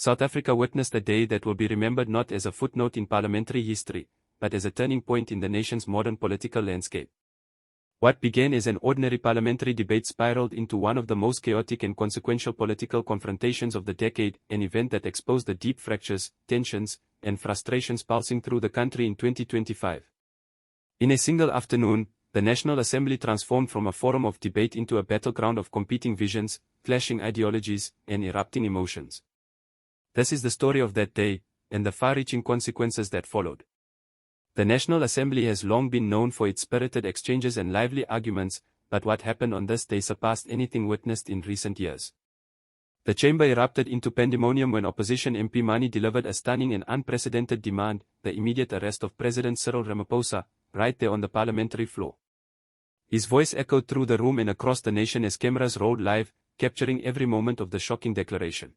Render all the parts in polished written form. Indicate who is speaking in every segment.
Speaker 1: South Africa witnessed a day that will be remembered not as a footnote in parliamentary history, but as a turning point in the nation's modern political landscape. What began as an ordinary parliamentary debate spiraled into one of the most chaotic and consequential political confrontations of the decade, an event that exposed the deep fractures, tensions, and frustrations pulsing through the country in 2025. In a single afternoon, the National Assembly transformed from a forum of debate into a battleground of competing visions, clashing ideologies, and erupting emotions. This is the story of that day, and the far-reaching consequences that followed. The National Assembly has long been known for its spirited exchanges and lively arguments, but what happened on this day surpassed anything witnessed in recent years. The chamber erupted into pandemonium when opposition MP Mkhwanazi delivered a stunning and unprecedented demand, the immediate arrest of President Cyril Ramaphosa, right there on the parliamentary floor. His voice echoed through the room and across the nation as cameras rolled live, capturing every moment of the shocking declaration.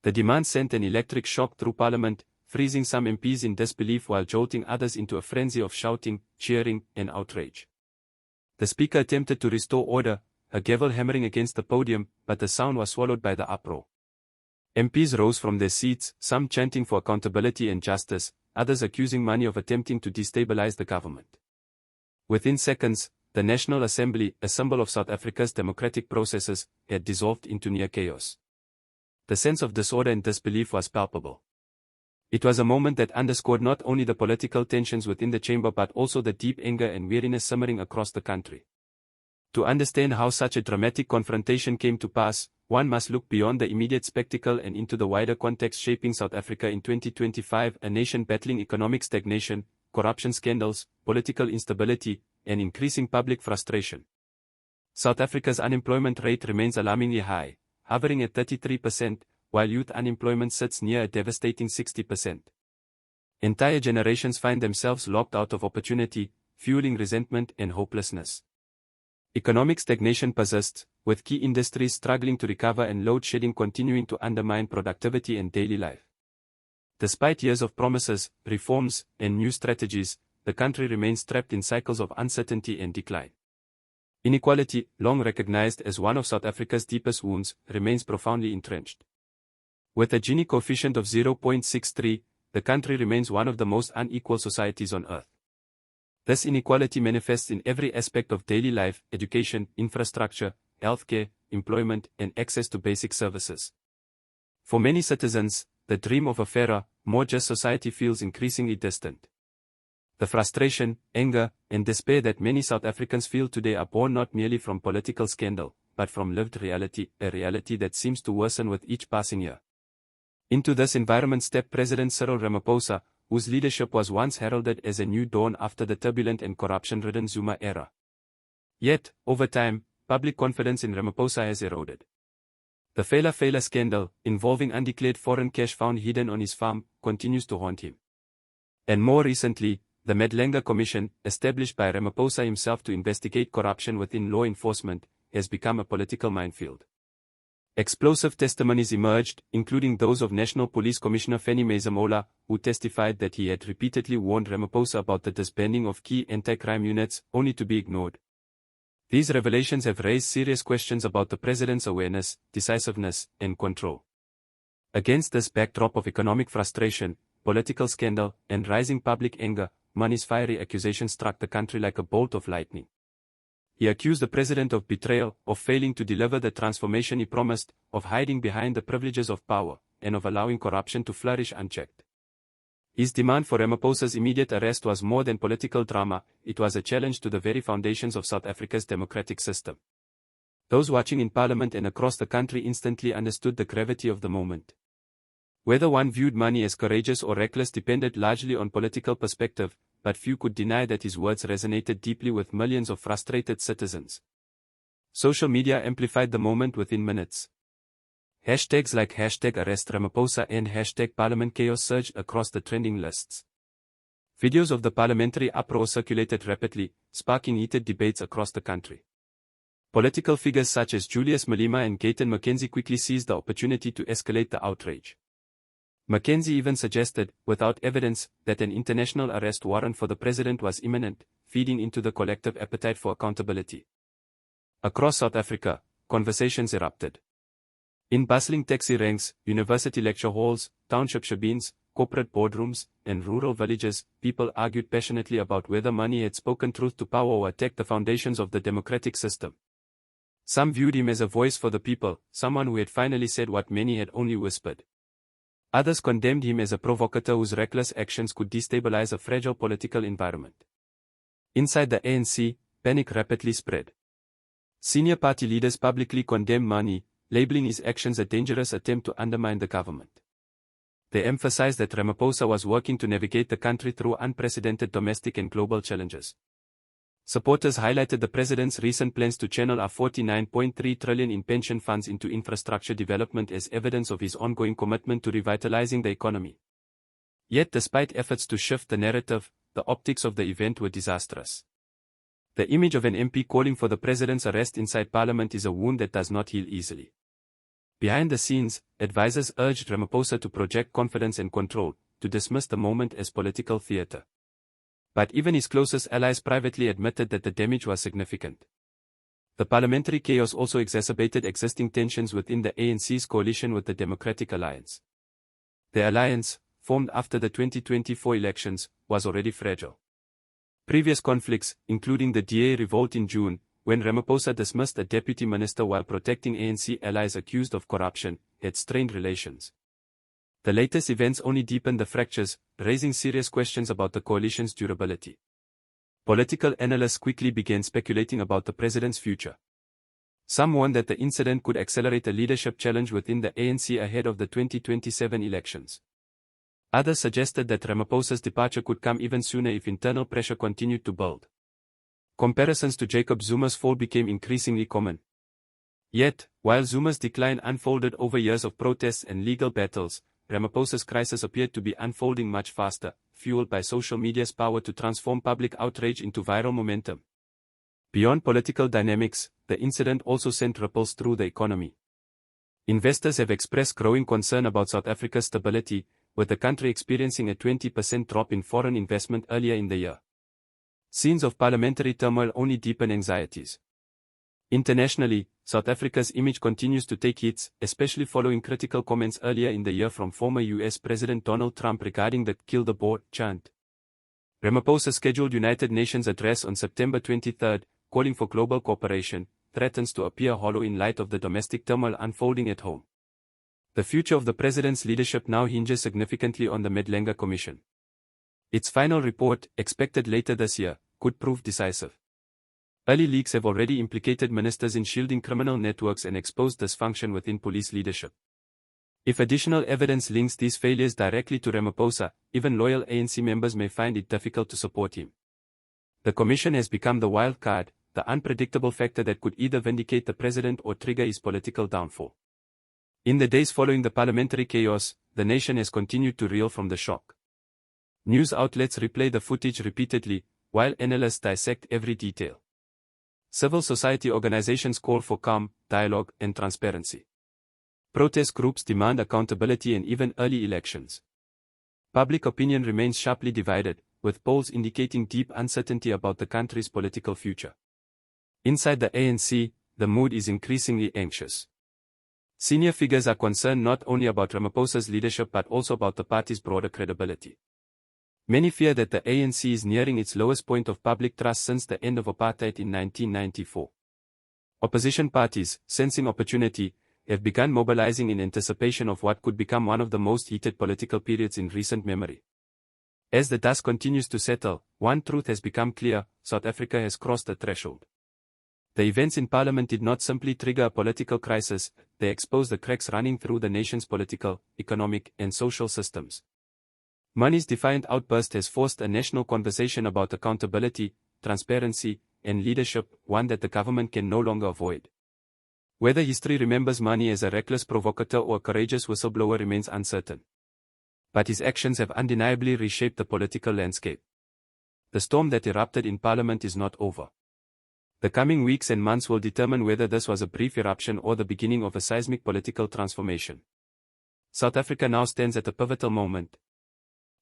Speaker 1: The demand sent an electric shock through Parliament, freezing some MPs in disbelief while jolting others into a frenzy of shouting, cheering, and outrage. The Speaker attempted to restore order, a gavel hammering against the podium, but the sound was swallowed by the uproar. MPs rose from their seats, some chanting for accountability and justice, others accusing Mkhwanazi of attempting to destabilize the government. Within seconds, the National Assembly, a symbol of South Africa's democratic processes, had dissolved into near chaos. The sense of disorder and disbelief was palpable. It was a moment that underscored not only the political tensions within the chamber but also the deep anger and weariness simmering across the country. To understand how such a dramatic confrontation came to pass, one must look beyond the immediate spectacle and into the wider context shaping South Africa in 2025, a nation battling economic stagnation, corruption scandals, political instability, and increasing public frustration. South Africa's unemployment rate remains alarmingly high, hovering at 33%, while youth unemployment sits near a devastating 60%. Entire generations find themselves locked out of opportunity, fueling resentment and hopelessness. Economic stagnation persists, with key industries struggling to recover and load shedding continuing to undermine productivity and daily life. Despite years of promises, reforms, and new strategies, the country remains trapped in cycles of uncertainty and decline. Inequality, long recognized as one of South Africa's deepest wounds, remains profoundly entrenched. With a Gini coefficient of 0.63, the country remains one of the most unequal societies on earth. This inequality manifests in every aspect of daily life: education, infrastructure, healthcare, employment, and access to basic services. For many citizens, the dream of a fairer, more just society feels increasingly distant. The frustration, anger, and despair that many South Africans feel today are born not merely from political scandal, but from lived reality, a reality that seems to worsen with each passing year. Into this environment stepped President Cyril Ramaphosa, whose leadership was once heralded as a new dawn after the turbulent and corruption-ridden Zuma era. Yet, over time, public confidence in Ramaphosa has eroded. The Fela scandal, involving undeclared foreign cash found hidden on his farm, continues to haunt him. And more recently, the Madlenga Commission, established by Ramaphosa himself to investigate corruption within law enforcement, has become a political minefield. Explosive testimonies emerged, including those of National Police Commissioner Fanny Masemola, who testified that he had repeatedly warned Ramaphosa about the disbanding of key anti-crime units, only to be ignored. These revelations have raised serious questions about the president's awareness, decisiveness, and control. Against this backdrop of economic frustration, political scandal, and rising public anger, Mkhwanazi's fiery accusation struck the country like a bolt of lightning. He accused the president of betrayal, of failing to deliver the transformation he promised, of hiding behind the privileges of power, and of allowing corruption to flourish unchecked. His demand for Ramaphosa's immediate arrest was more than political drama, it was a challenge to the very foundations of South Africa's democratic system. Those watching in Parliament and across the country instantly understood the gravity of the moment. Whether one viewed Mkhwanazi as courageous or reckless depended largely on political perspective, but few could deny that his words resonated deeply with millions of frustrated citizens. Social media amplified the moment within minutes. Hashtags like #ArrestRamaphosa and #ParliamentChaos surged across the trending lists. Videos of the parliamentary uproar circulated rapidly, sparking heated debates across the country. Political figures such as Julius Malema and Gayton McKenzie quickly seized the opportunity to escalate the outrage. McKenzie even suggested, without evidence, that an international arrest warrant for the president was imminent, feeding into the collective appetite for accountability. Across South Africa, conversations erupted. In bustling taxi ranks, university lecture halls, township shebeens, corporate boardrooms, and rural villages, people argued passionately about whether money had spoken truth to power or attacked the foundations of the democratic system. Some viewed him as a voice for the people, someone who had finally said what many had only whispered. Others condemned him as a provocateur whose reckless actions could destabilize a fragile political environment. Inside the ANC, panic rapidly spread. Senior party leaders publicly condemned Mani, labeling his actions a dangerous attempt to undermine the government. They emphasized that Ramaphosa was working to navigate the country through unprecedented domestic and global challenges. Supporters highlighted the president's recent plans to channel our 49.3 trillion in pension funds into infrastructure development as evidence of his ongoing commitment to revitalizing the economy. Yet despite efforts to shift the narrative, the optics of the event were disastrous. The image of an MP calling for the president's arrest inside parliament is a wound that does not heal easily. Behind the scenes, advisors urged Ramaphosa to project confidence and control, to dismiss the moment as political theater. But even his closest allies privately admitted that the damage was significant. The parliamentary chaos also exacerbated existing tensions within the ANC's coalition with the Democratic Alliance. The alliance, formed after the 2024 elections, was already fragile. Previous conflicts, including the DA revolt in June, when Ramaphosa dismissed a deputy minister while protecting ANC allies accused of corruption, had strained relations. The latest events only deepened the fractures, raising serious questions about the coalition's durability. Political analysts quickly began speculating about the president's future. Some warned that the incident could accelerate a leadership challenge within the ANC ahead of the 2027 elections. Others suggested that Ramaphosa's departure could come even sooner if internal pressure continued to build. Comparisons to Jacob Zuma's fall became increasingly common. Yet, while Zuma's decline unfolded over years of protests and legal battles, Ramaphosa's crisis appeared to be unfolding much faster, fueled by social media's power to transform public outrage into viral momentum. Beyond political dynamics, the incident also sent ripples through the economy. Investors have expressed growing concern about South Africa's stability, with the country experiencing a 20% drop in foreign investment earlier in the year. Scenes of parliamentary turmoil only deepen anxieties. Internationally, South Africa's image continues to take hits, especially following critical comments earlier in the year from former US President Donald Trump regarding the "kill the board" chant. Ramaphosa's scheduled United Nations address on September 23, calling for global cooperation, threatens to appear hollow in light of the domestic turmoil unfolding at home. The future of the president's leadership now hinges significantly on the Madlenga Commission. Its final report, expected later this year, could prove decisive. Early leaks have already implicated ministers in shielding criminal networks and exposed dysfunction within police leadership. If additional evidence links these failures directly to Ramaphosa, even loyal ANC members may find it difficult to support him. The commission has become the wild card, the unpredictable factor that could either vindicate the president or trigger his political downfall. In the days following the parliamentary chaos, the nation has continued to reel from the shock. News outlets replay the footage repeatedly, while analysts dissect every detail. Civil society organizations call for calm, dialogue, and transparency. Protest groups demand accountability and even early elections. Public opinion remains sharply divided, with polls indicating deep uncertainty about the country's political future. Inside the ANC, the mood is increasingly anxious. Senior figures are concerned not only about Ramaphosa's leadership but also about the party's broader credibility. Many fear that the ANC is nearing its lowest point of public trust since the end of apartheid in 1994. Opposition parties, sensing opportunity, have begun mobilizing in anticipation of what could become one of the most heated political periods in recent memory. As the dust continues to settle, one truth has become clear: South Africa has crossed a threshold. The events in Parliament did not simply trigger a political crisis, they exposed the cracks running through the nation's political, economic, and social systems. Mani's defiant outburst has forced a national conversation about accountability, transparency, and leadership, one that the government can no longer avoid. Whether history remembers Mani as a reckless provocateur or a courageous whistleblower remains uncertain. But his actions have undeniably reshaped the political landscape. The storm that erupted in Parliament is not over. The coming weeks and months will determine whether this was a brief eruption or the beginning of a seismic political transformation. South Africa now stands at a pivotal moment.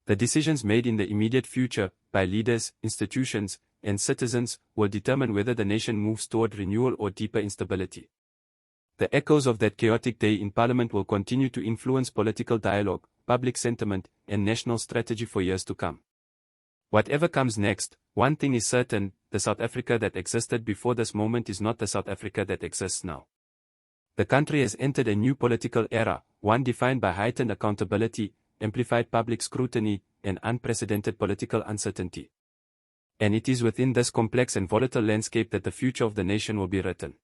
Speaker 1: The decisions made in the immediate future, by leaders, institutions, and citizens, will determine whether the nation moves toward renewal or deeper instability. The echoes of that chaotic day in Parliament will continue to influence political dialogue, public sentiment, and national strategy for years to come. Whatever comes next, one thing is certain: the South Africa that existed before this moment is not the South Africa that exists now. The country has entered a new political era, one defined by heightened accountability, amplified public scrutiny, and unprecedented political uncertainty. And it is within this complex and volatile landscape that the future of the nation will be written.